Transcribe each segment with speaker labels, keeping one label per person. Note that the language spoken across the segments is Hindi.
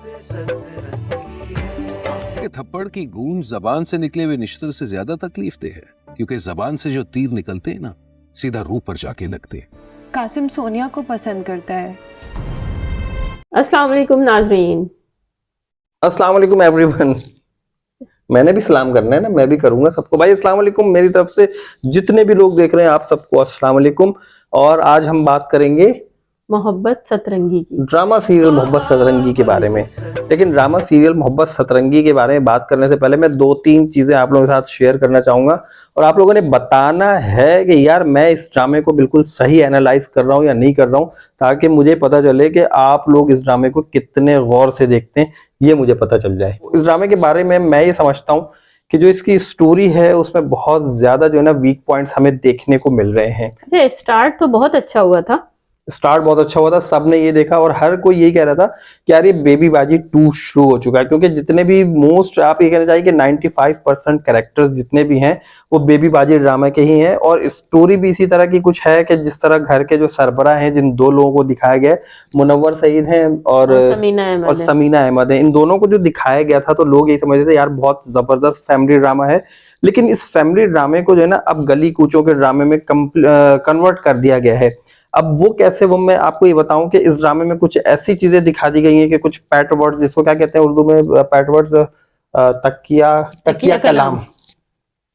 Speaker 1: कि थप्पड़ की गूंज जबान से निकले हुए निश्तर से ज्यादा तकलीफ दे है, क्योंकि जबान से जो तीर निकलते हैं ना, सीधा रूह पर जाके लगते हैं।
Speaker 2: कासिम सोनिया को पसंद करता है।
Speaker 3: अस्सलाम वालेकुम नाज़रीन।
Speaker 4: अस्सलाम वालेकुम एवरीवन। मैंने भी सलाम करना है ना, मैं भी करूंगा सबको। भाई अस्सलाम वालेकुम, मेरी तरफ से जितने भी लोग देख रहे हैं आप सबको अस्सलाम वालेकुम। और आज हम बात करेंगे
Speaker 3: मोहब्बत सतरंगी की,
Speaker 4: ड्रामा सीरियल मोहब्बत सतरंगी के बारे में। लेकिन ड्रामा सीरियल मोहब्बत सतरंगी के बारे में बात करने से पहले मैं 2-3 चीजें आप लोगों के साथ शेयर करना चाहूंगा और आप लोगों ने बताना है कि यार मैं इस ड्रामे को बिल्कुल सही एनालाइज कर रहा हूं या नहीं कर रहा हूं, ताकि मुझे पता चले कि आप लोग इस ड्रामे को कितने गौर से देखते हैं, ये मुझे पता चल जाए। इस ड्रामे के बारे में मैं ये समझता हूँ कि जो इसकी स्टोरी है उसमें बहुत ज्यादा जो है ना वीक पॉइंट्स हमें देखने को मिल रहे हैं।
Speaker 3: स्टार्ट तो बहुत अच्छा हुआ था,
Speaker 4: स्टार्ट बहुत अच्छा हुआ था, सबने ये देखा और हर कोई यही कह रहा था कि यार ये बेबी बाजी 2 शुरू हो चुका है, क्योंकि जितने भी मोस्ट आप ये कहना चाहिए कि 95% कैरेक्टर्स जितने भी हैं वो बेबी बाजी ड्रामा के ही हैं। और स्टोरी भी इसी तरह की कुछ है कि जिस तरह घर के जो सरबराह हैं, जिन 2 लोगों को दिखाया गया है, मुनव्वर सईद हैं और समीना अहमद है, इन दोनों को जो दिखाया गया था तो लोग यही समझ रहे थे यार बहुत जबरदस्त फैमिली ड्रामा है। लेकिन इस फैमिली ड्रामे को जो है ना अब गली कूचों के ड्रामे में कन्वर्ट कर दिया गया है। अब वो कैसे, वो मैं आपको ये बताऊं कि इस ड्रामे में कुछ ऐसी चीजें दिखा दी गई हैं कि कुछ पैट वर्ड्स, जिसको क्या कहते हैं उर्दू में पैट वर्ड्स, तकिया कलाम,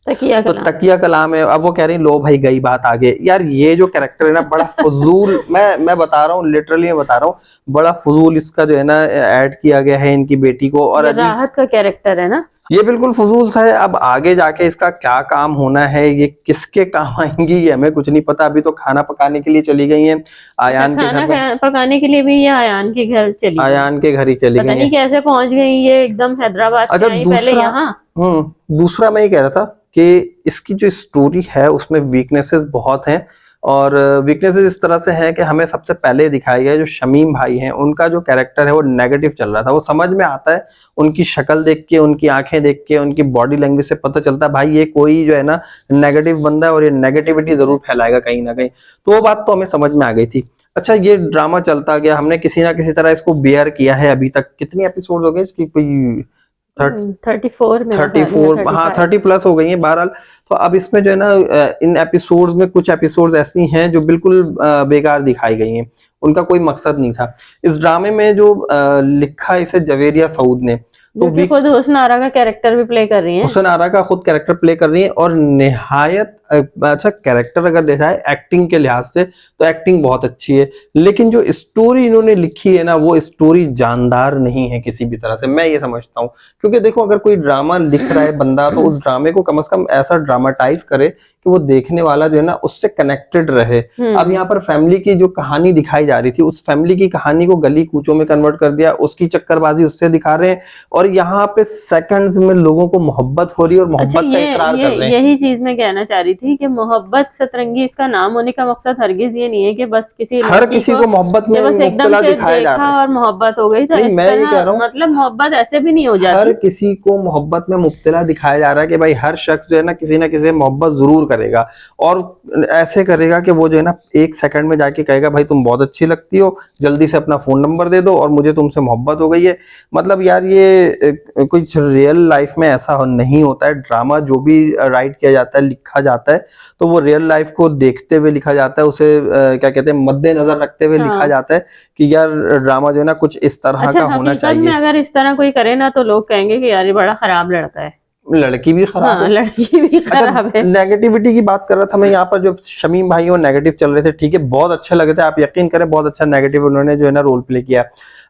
Speaker 4: तो तकिया कलाम है। अब वो कह रही लो भाई गई बात आगे। यार ये जो कैरेक्टर है ना बड़ा फजूल, मैं बता रहा हूँ, लिटरली मैं बता रहा हूँ, बड़ा फजूल इसका जो है ना ऐड किया गया है इनकी बेटी को। और
Speaker 3: राहत का कैरेक्टर है ना,
Speaker 4: ये बिल्कुल फजूल सा है। अब आगे जाके इसका क्या काम होना है, ये किसके काम आएंगी, ये हमें कुछ नहीं पता। अभी तो खाना पकाने के लिए चली गई हैं आयान के घर में,
Speaker 3: पकाने के लिए भी ये आयान के घर चली,
Speaker 4: आयान के घर ही चली गई,
Speaker 3: पता नहीं कैसे पहुंच गई ये एकदम हैदराबाद।
Speaker 4: अच्छा
Speaker 3: पहले यहाँ
Speaker 4: दूसरा मैं ये कह रहा था कि इसकी जो स्टोरी है उसमें वीकनेसेस बहुत हैं। और वीकनेसेस इस तरह से हैं कि हमें सबसे पहले दिखाया गया जो शमीम भाई हैं उनका जो कैरेक्टर है वो नेगेटिव चल रहा था। वो समझ में आता है, उनकी शक्ल देख के, उनकी आंखें देख के, उनकी बॉडी लैंग्वेज से पता चलता है भाई ये कोई जो है ना नेगेटिव बंदा है और ये नेगेटिविटी जरूर फैलाएगा कहीं ना कहीं। तो वो बात तो हमें समझ में आ गई थी। अच्छा ये ड्रामा चलता गया, हमने किसी ना किसी तरह इसको बेयर किया है। अभी तक कितनी एपिसोड हो गए इसकी, कोई 34 हाँ 30 प्लस हो गई है बहरहाल। तो अब इसमें जो है ना इन एपिसोड्स में कुछ एपिसोड्स ऐसी हैं जो बिल्कुल बेकार दिखाई गई हैं, उनका कोई मकसद नहीं था। इस ड्रामे में जो लिखा इसे जवेरिया सऊद ने, तो
Speaker 3: खुद हुस्न आरा का कैरेक्टर भी प्ले कर रही हैं,
Speaker 4: हुस्न आरा का खुद कैरेक्टर प्ले कर रही है और निहायत अच्छा कैरेक्टर अगर देखा है एक्टिंग के लिहाज से तो एक्टिंग बहुत अच्छी है। लेकिन जो स्टोरी इन्होंने लिखी है ना वो स्टोरी जानदार नहीं है किसी भी तरह से, मैं ये समझता हूँ। क्योंकि देखो अगर कोई ड्रामा लिख रहा है बंदा तो उस ड्रामे को कम से कम ऐसा ड्रामाटाइज करे कि वो देखने वाला जो है ना उससे कनेक्टेड रहे। अब यहाँ पर फैमिली की जो कहानी दिखाई जा रही थी उस फैमिली की कहानी को गली कूचों में कन्वर्ट कर दिया, उसकी चक्करबाजी उससे दिखा रहे हैं और यहाँ पे सेकंड्स में लोगों को मोहब्बत हो रही है और मोहब्बत का इकरार कर रहे हैं।
Speaker 3: यही चीज मैं कहना चाह रही थी कि मोहब्बत सतरंगी इसका नाम होने का मकसद हरगिज ये नहीं है कि बस हर
Speaker 4: किसी को मोहब्बत में मुब्तला दिखाया जा रहा है
Speaker 3: और मोहब्बत हो गई। तो
Speaker 4: मैं ये कह रहा हूँ
Speaker 3: मतलब मोहब्बत ऐसे भी नहीं हो जाती,
Speaker 4: हर किसी को मोहब्बत में मुब्तला दिखाया जा रहा है कि भाई हर शख्स जो है ना किसी ना किसी मोहब्बत जरूर करेगा और ऐसे करेगा कि वो जो है ना 1 सेकंड में जाके कहेगा भाई तुम बहुत अच्छी लगती हो, जल्दी से अपना फोन नंबर दे दो और मुझे तुमसे मोहब्बत हो गई है। मतलब यार ये कुछ रियल लाइफ में ऐसा नहीं होता है। ड्रामा जो भी राइट किया जाता है, लिखा जाता है, तो वो रियल लाइफ को देखते हुए लिखा जाता है, उसे क्या कहते हैं मद्देनजर रखते हुए लिखा जाता है कि यार ड्रामा जो है ना कुछ इस तरह का होना चाहिए।
Speaker 3: अगर इस तरह कोई करे ना तो लोग कहेंगे कि यार ये बड़ा खराब लड़का है,
Speaker 4: लड़की भी खराब है,
Speaker 3: लड़की भी खराब है।
Speaker 4: नेगेटिविटी की बात कर रहा था मैं यहाँ पर, जो शमीम भाई वो नेगेटिव चल रहे थे, ठीक है बहुत अच्छे लगे थे, आप यकीन करें बहुत अच्छा नेगेटिव उन्होंने जो है ना रोल प्ले किया।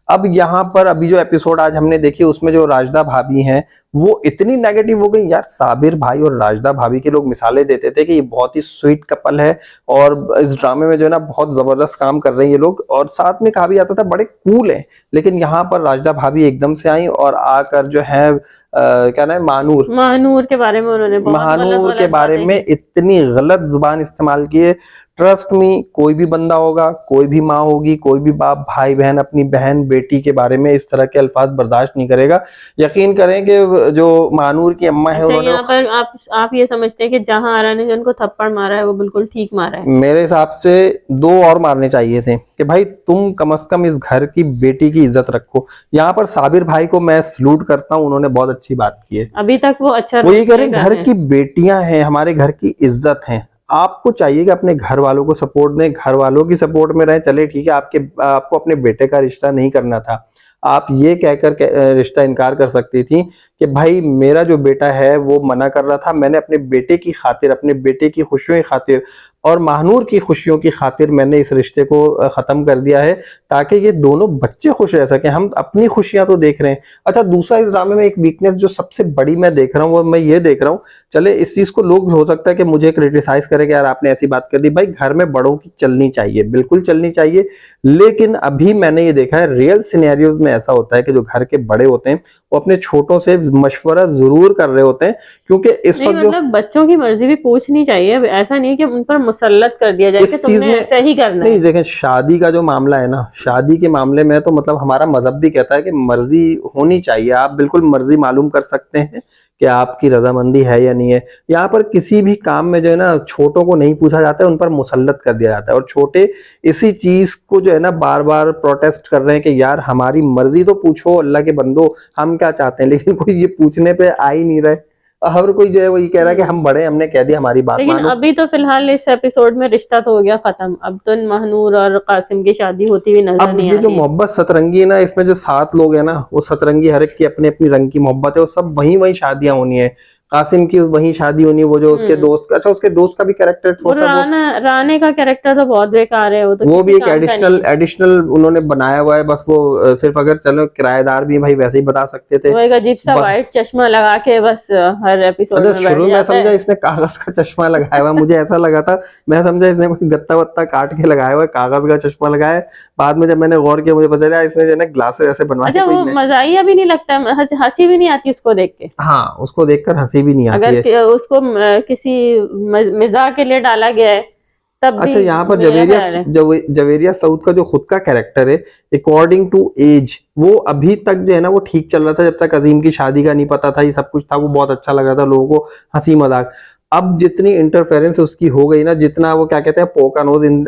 Speaker 4: अब यहाँ पर अभी जो एपिसोड आज हमने देखी उसमें जो राजदा भाभी हैं वो इतनी नेगेटिव हो गई। यार साबिर भाई और राजदा भाभी के लोग मिसालें देते थे कि ये बहुत ही स्वीट कपल है और इस ड्रामे में जो है ना बहुत जबरदस्त काम कर रहे हैं ये लोग, और साथ में कहा भी जाता था बड़े कूल हैं। लेकिन यहाँ पर राजदा भाभी एकदम से आई और आकर जो है क्या नाम है महानूर
Speaker 3: के बारे में उन्होंने
Speaker 4: महानूर के बारे में इतनी गलत जुबान इस्तेमाल की है। ट्रस्ट मी, कोई भी बंदा होगा, कोई भी माँ होगी, कोई भी बाप, भाई बहन अपनी बहन बेटी के बारे में इस तरह के अल्फाज बर्दाश्त नहीं करेगा। यकीन करें कि जो मानूर की अम्मा है,
Speaker 3: अच्छा,
Speaker 4: उन्होंने
Speaker 3: यहाँ पर आप ये समझते हैं कि जहां आरा ने जो उनको थप्पड़ मारा है वो बिल्कुल ठीक मारा है?
Speaker 4: मेरे हिसाब से 2 और मारने चाहिए थे कि भाई तुम कम से कम इस घर की बेटी की इज्जत रखो। यहाँ पर साबिर भाई को मैं सलूट करता हूँ, उन्होंने बहुत अच्छी बात की है।
Speaker 3: अभी तक वो अच्छा
Speaker 4: वो ये कह रहे
Speaker 3: कर
Speaker 4: घर
Speaker 3: रहे हैं।
Speaker 4: की बेटियां हैं, हमारे घर की इज्जत है। आपको चाहिए कि अपने घर वालों को सपोर्ट दें, घर वालों की सपोर्ट में रहें। चले ठीक है, आपको अपने बेटे का रिश्ता नहीं करना था, आप ये कहकर रिश्ता इनकार कर सकती थी कि भाई मेरा जो बेटा है वो मना कर रहा था, मैंने अपने बेटे की खातिर, अपने बेटे की खुशियों की खातिर और महानूर की खुशियों की खातिर मैंने इस रिश्ते को खत्म कर दिया है, ताकि ये दोनों बच्चे खुश रह सकें। हम अपनी खुशियां तो देख रहे हैं। अच्छा, दूसरा इस ड्रामे में एक वीकनेस जो सबसे बड़ी मैं देख रहा हूँ, वो मैं ये देख रहा हूँ, चले इस चीज को लोग हो सकता है कि मुझे क्रिटिसाइज करे कि यार आपने ऐसी बात कर दी। भाई घर में बड़ों की चलनी चाहिए, बिल्कुल चलनी चाहिए, लेकिन अभी मैंने ये देखा है रियल सिनेरियोज में ऐसा होता है कि जो घर के बड़े होते हैं वो अपने छोटों से मशवरा जरूर कर रहे होते हैं, क्योंकि इस
Speaker 3: नहीं
Speaker 4: वक्त जो
Speaker 3: मतलब बच्चों की मर्जी भी पूछनी चाहिए, ऐसा नहीं कि उन पर मुसल्लत कर दिया जाए
Speaker 4: इस
Speaker 3: कि
Speaker 4: चीज
Speaker 3: तुमने
Speaker 4: में
Speaker 3: ऐसा ही करना
Speaker 4: नहीं
Speaker 3: है।
Speaker 4: देखें, शादी का जो मामला है ना, शादी के मामले में तो मतलब हमारा मजहब भी कहता है कि मर्जी होनी चाहिए। आप बिल्कुल मर्जी मालूम कर सकते हैं कि आपकी रजामंदी है या नहीं है। यहाँ पर किसी भी काम में जो है ना छोटों को नहीं पूछा जाता है, उन पर मुसल्लत कर दिया जाता है, और छोटे इसी चीज को जो है ना बार बार प्रोटेस्ट कर रहे हैं कि यार हमारी मर्जी तो पूछो, अल्लाह के बंदो हम क्या चाहते हैं, लेकिन कोई ये पूछने पे आ ही नहीं रहे। हर कोई जो है वो ये कह रहा है कि हम बड़े हैं, हमने कह दिया, हमारी बात
Speaker 3: लेकिन
Speaker 4: मानो।
Speaker 3: अभी तो फिलहाल इस एपिसोड में रिश्ता तो हो गया खत्म, अब तो महानूर और कासिम की शादी होती हुई नजर
Speaker 4: अब
Speaker 3: नहीं
Speaker 4: ये
Speaker 3: आ
Speaker 4: जो
Speaker 3: रही है।
Speaker 4: मोहब्बत सतरंगी है ना, इसमें जो 7 लोग हैं ना, वो सतरंगी हर एक की अपनी अपनी रंग की मोहब्बत है, वो सब वहीं वहीं शादियां होनी है। कासिम की वहीं शादी होनी है, वो जो उसके दोस्त, अच्छा उसके दोस्त का भी कैरेक्टर
Speaker 3: वो
Speaker 4: थोड़ा सा
Speaker 3: राने का कैरेक्टर तो बहुत बेकार है, वो तो
Speaker 4: वो
Speaker 3: किसी
Speaker 4: भी एक
Speaker 3: काम का
Speaker 4: एडिशनल
Speaker 3: नहीं है।
Speaker 4: एडिशनल उन्होंने बनाया हुआ है, बस वो सिर्फ अगर चलो किराएदार भी भाई वैसे ही बता सकते थे।
Speaker 3: वो एक अजीब सा व्हाइट चश्मा लगा के बस हर एपिसोड
Speaker 4: अच्छा,
Speaker 3: में बैठ
Speaker 4: शुरू में
Speaker 3: जाता
Speaker 4: समझा
Speaker 3: है।
Speaker 4: इसने कागज का चश्मा लगाया हुआ है, मुझे ऐसा लगा था, मैं समझा इसने कोई गत्ता वत्ता काट के लगाया हुआ है, कागज का चश्मा लगाया है। बाद में जब मैंने गौर किया मुझे पता चला इसने जो है ना ग्लासेस ऐसे बनवाए
Speaker 3: अच्छा,
Speaker 4: कोई
Speaker 3: वो
Speaker 4: नहीं।
Speaker 3: मजाइया भी नहीं लगता, हंसी भी नहीं आती उसको देख के?
Speaker 4: हाँ, उसको देखकर हंसी भी नहीं आती
Speaker 3: अगर
Speaker 4: है।
Speaker 3: उसको किसी मिजाह के लिए डाला गया है तब भी
Speaker 4: अच्छा, यहाँ पर
Speaker 3: मेरा ख्याल है।
Speaker 4: जवेरिया सऊद का जो खुद का कैरेक्टर है, अकॉर्डिंग टू एज, वो अभी तक जो है ना वो ठीक चल रहा था, जब तक अजीम की शादी का नहीं पता था, ये सब कुछ था, वो बहुत अच्छा लग रहा था लोगों को, हंसी मजाक। अब जितनी इंटरफेरेंस उसकी हो गई ना, जितना वो क्या कहते हैं poke a nose in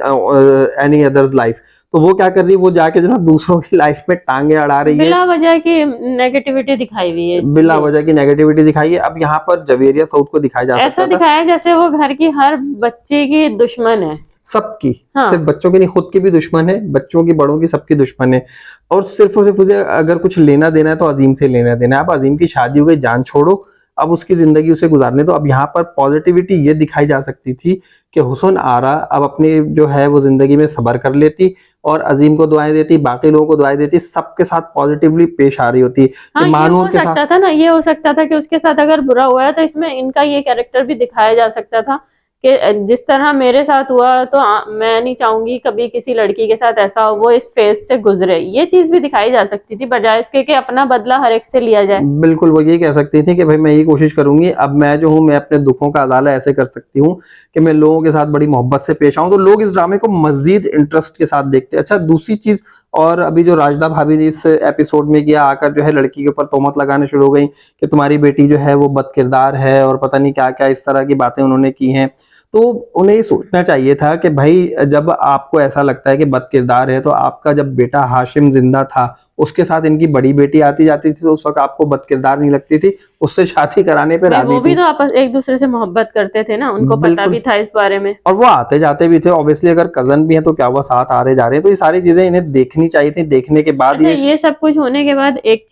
Speaker 4: any others life, तो वो क्या कर रही है, वो जाके जो ना दूसरों की लाइफ में टांगे अड़ा रही है,
Speaker 3: बिला वजह की नेगेटिविटी दिखाई हुई है,
Speaker 4: बिला वजह की नेगेटिविटी दिखाई है। अब यहाँ पर जवेरिया सऊद को दिखाया जा
Speaker 3: ऐसा
Speaker 4: सकता था
Speaker 3: दिखाया जैसे वो घर की हर बच्चे की दुश्मन है।
Speaker 4: सबकी,
Speaker 3: हाँ।
Speaker 4: सिर्फ बच्चों की नहीं, खुद की भी दुश्मन है, बच्चों की बड़ों की सबकी दुश्मन है। और सिर्फ उसे अगर कुछ लेना देना है तो अजीम से लेना देना है। अब अजीम की शादी हो गई, जान छोड़ो, अब उसकी जिंदगी उसे गुजारने दो। अब यहाँ पर पॉजिटिविटी ये दिखाई जा सकती थी कि हुसन आरा अब अपनी जो है वो जिंदगी में सब्र कर लेती और अजीम को दुआएं देती, बाकी लोगों को दुआएं देती, सबके साथ पॉजिटिवली पेश आ रही होती।
Speaker 3: हाँ, ये
Speaker 4: मानूर
Speaker 3: हो
Speaker 4: के
Speaker 3: सकता
Speaker 4: साथ
Speaker 3: था ना, ये हो सकता था कि उसके साथ अगर बुरा हुआ है तो इसमें इनका ये कैरेक्टर भी दिखाया जा सकता था कि जिस तरह मेरे साथ हुआ तो मैं नहीं चाहूंगी कभी किसी लड़की के साथ ऐसा हो, वो इस फेज से गुजरे, ये चीज भी दिखाई जा सकती थी, बजाय इसके कि अपना बदला हर एक से लिया जाए।
Speaker 4: बिल्कुल, वो ये कह सकती थी कि भाई मैं यही कोशिश करूंगी, अब मैं जो हूँ मैं अपने दुखों का अजाला ऐसे कर सकती हूँ कि मैं लोगों के साथ बड़ी मोहब्बत से पेश आऊं, तो लोग इस ड्रामे को मजीद इंटरेस्ट के साथ देखते हैं। अच्छा, दूसरी चीज, और अभी जो राजदा भाभी ने इस एपिसोड में किया, आकर जो है लड़की के ऊपर तोहमत लगाने शुरू हो गई कि तुम्हारी बेटी जो है वो बदकिरदार है और पता नहीं क्या क्या इस तरह की बातें उन्होंने की हैं। तो उन्हें ये सोचना चाहिए था कि भाई जब आपको ऐसा लगता है कि बदकिरदार है, तो आपका जब बेटा हाशिम जिंदा था उसके साथ इनकी बड़ी बेटी आती जाती थी, तो उस वक्त आपको बदकिरदार नहीं लगती थी, उससे शादी कराने पे राजी
Speaker 3: वो भी
Speaker 4: थी।
Speaker 3: तो आपस एक दूसरे से मोहब्बत करते थे ना, उनको पता
Speaker 4: बिल्कुल।
Speaker 3: भी था इस बारे में।
Speaker 4: और वो आते जाते भी थे, ऑब्वियसली अगर कजन भी है तो क्या हुआ, साथ आ रहे जा रहे हैं, तो ये सारी चीजें इन्हें देखनी चाहिए थी। देखने के बाद
Speaker 3: अच्छा, ये सब कुछ होने के बाद एक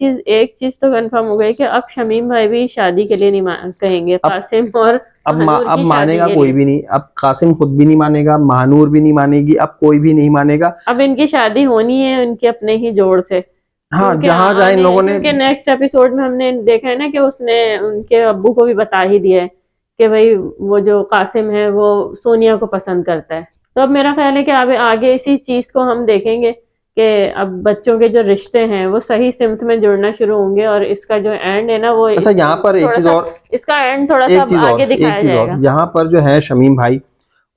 Speaker 3: चीज तो कंफर्म हो गई कि अब शमीम भाई भी शादी के लिए नहीं कहेंगे कासिम और
Speaker 4: अब
Speaker 3: महानूर की शादी
Speaker 4: मानेगा
Speaker 3: के
Speaker 4: कोई
Speaker 3: लिए।
Speaker 4: भी नहीं, अब कासिम खुद भी नहीं मानेगा, महानूर भी नहीं मानेगी, अब कोई भी नहीं मानेगा।
Speaker 3: अब इनकी शादी होनी है उनके अपने ही जोड़ से।
Speaker 4: हाँ,
Speaker 3: क्योंकि
Speaker 4: जहां जाए इन लोगों ने,
Speaker 3: क्योंकि नेक्स्ट एपिसोड में हमने देखा है ना कि उसने उनके अब्बू को भी बता ही दिया है कि भाई वो जो कासिम है वो सोनिया को पसंद करता है। तो अब मेरा ख्याल है कि आगे इसी चीज को हम देखेंगे कि अब बच्चों के जो रिश्ते हैं वो सही सिमत में जुड़ना शुरू होंगे, और इसका जो एंड है ना वो
Speaker 4: अच्छा यहाँ पर एक चीज और,
Speaker 3: इसका एंड थोड़ा
Speaker 4: एक
Speaker 3: सा
Speaker 4: चीज और,
Speaker 3: आगे दिखाया
Speaker 4: एक चीज और,
Speaker 3: जाएगा।
Speaker 4: यहाँ पर जो है शमीम भाई,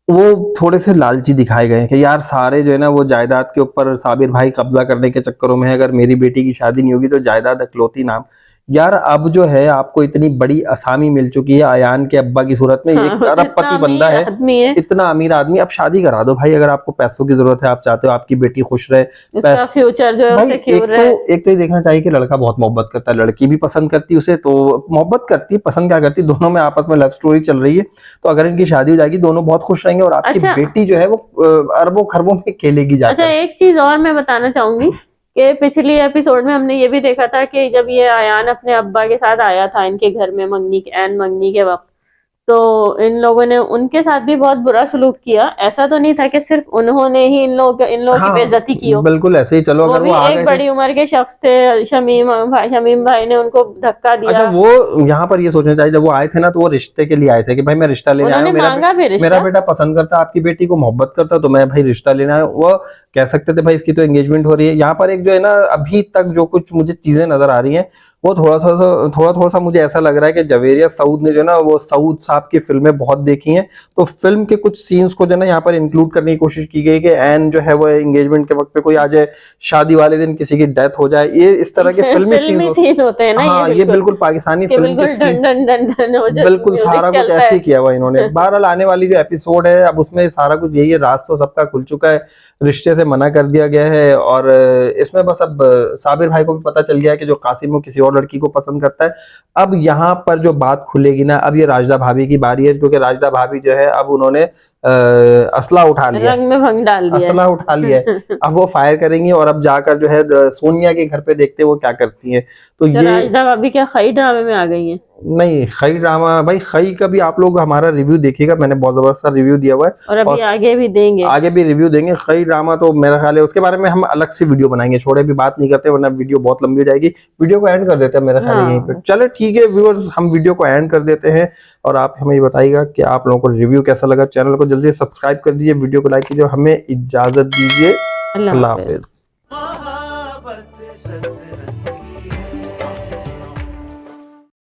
Speaker 4: वो थोड़े से लालची दिखाए गए हैं कि यार सारे जो है ना वो जायदाद के ऊपर साबिर भाई कब्जा करने के चक्करों में है, अगर मेरी बेटी की शादी नहीं होगी तो जायदाद अकलौती नाम। यार अब जो है आपको इतनी बड़ी असामी मिल चुकी है अयान के अब्बा की सूरत में,
Speaker 3: हाँ,
Speaker 4: एक अरबपति बंदा है,
Speaker 3: आदमी है,
Speaker 4: इतना अमीर आदमी, अब शादी करा दो भाई अगर आपको पैसों की जरूरत है, आप चाहते हो आपकी बेटी खुश रहे।
Speaker 3: उसका फ्यूचर जो है
Speaker 4: भाई
Speaker 3: सिक्योर है।
Speaker 4: एक तो ये देखना चाहिए कि लड़का बहुत मोहब्बत करता है, लड़की भी पसंद करती है उसे, तो मोहब्बत करती है, पसंद क्या करती है, दोनों में आपस में लव स्टोरी चल रही है। तो अगर इनकी शादी हो जाएगी दोनों बहुत खुश रहेंगे और आपकी
Speaker 3: अच्छा।
Speaker 4: बेटी जो है वो अरबों खरबों में खेलेगी
Speaker 3: अच्छा,
Speaker 4: जाकर।
Speaker 3: एक चीज और मैं बताना चाहूंगी कि पिछली एपिसोड में हमने ये भी देखा था कि जब ये अयान अपने अब्बा के साथ आया था इनके घर में मंगनी के वक्त, तो इन लोगों ने उनके साथ भी बहुत बुरा सलूक किया। ऐसा तो नहीं था कि सिर्फ उन्होंने ही इन लोगों की बेइज्जती की हो।
Speaker 4: बिल्कुल ऐसे ही। चलो अगर
Speaker 3: भी
Speaker 4: वो आ
Speaker 3: एक
Speaker 4: गए
Speaker 3: बड़ी उम्र के शख्स थे, शमीम भाई ने उनको धक्का दिया।
Speaker 4: अच्छा, वो यहाँ पर ये सोचना चाहिए, जब वो आए थे ना तो वो रिश्ते के लिए आए थे कि भाई मैं रिश्ता लेने आया हूँ, मेरा बेटा पसंद करता है आपकी बेटी को, मोहब्बत करता, तो मैं भाई रिश्ता लेने आया हूँ। वो कह सकते थे भाई इसकी तो एंगेजमेंट हो रही है। यहाँ पर एक जो है ना अभी तक जो कुछ मुझे चीजें नजर आ रही हैं वो थोड़ा सा मुझे ऐसा लग रहा है कि जवेरिया सऊद ने जो ना वो सऊद साहब की फिल्में बहुत देखी हैं, तो फिल्म के कुछ सीन्स को जो ना यहाँ पर इंक्लूड करने की कोशिश की गई कि एन जो है वो एंगेजमेंट के वक्त पे कोई आ जाए, शादी वाले दिन किसी की डेथ हो जाए, ये इस तरह के फिल्मी सीन होते हैं ना। हाँ, ये बिल्कुल पाकिस्तानी फिल्म के सीन, बिल्कुल सारा कुछ ऐसे ही किया हुआ इन्होंने। बहरहाल आने वाली जो एपिसोड है अब उसमें सारा कुछ यही है, राज तो सबका खुल चुका है, रिश्ते से मना कर दिया गया है, और इसमें बस अब साबिर भाई को भी पता चल गया है कि जो कासिम वो किसी और लड़की को पसंद करता है। अब यहाँ पर जो बात खुलेगी ना, अब ये राजदा भाभी की बारी है, क्योंकि राजदा भाभी जो है अब उन्होंने असला उठा लिया,
Speaker 3: रंग में भंग डाल दिया,
Speaker 4: असला उठा लिया है। अब वो फायर करेंगी और अब जाकर जो है सोनिया के घर पे देखते हैं वो क्या करती है। तो ये
Speaker 3: राजदा भाभी क्या खई ड्रामे में आ गई है?
Speaker 4: नहीं, खई ड्रामा भाई, खई का भी आप लोग हमारा रिव्यू देखिएगा, मैंने बहुत जबरदस्त रिव्यू दिया हुआ है
Speaker 3: और अभी आगे भी देंगे, आगे
Speaker 4: भी रिव्यू देंगे। खई ड्रामा तो मेरा ख्याल है उसके बारे में हम अलग से वीडियो बनाएंगे, छोड़े भी बात नहीं करते वरना वीडियो बहुत लंबी हो जाएगी। वीडियो को एंड कर देते हैं मेरा ख्याल है यहीं पे। चलो ठीक है व्यूअर्स, हम वीडियो को एंड कर देते हैं और आप हमें ये बताइएगा कि आप लोगों को रिव्यू कैसा लगा। चैनल को जल्दी से सब्सक्राइब कर दीजिए, वीडियो को लाइक कीजिए, हमें इजाजत दीजिए। अल्लाह हाफिज।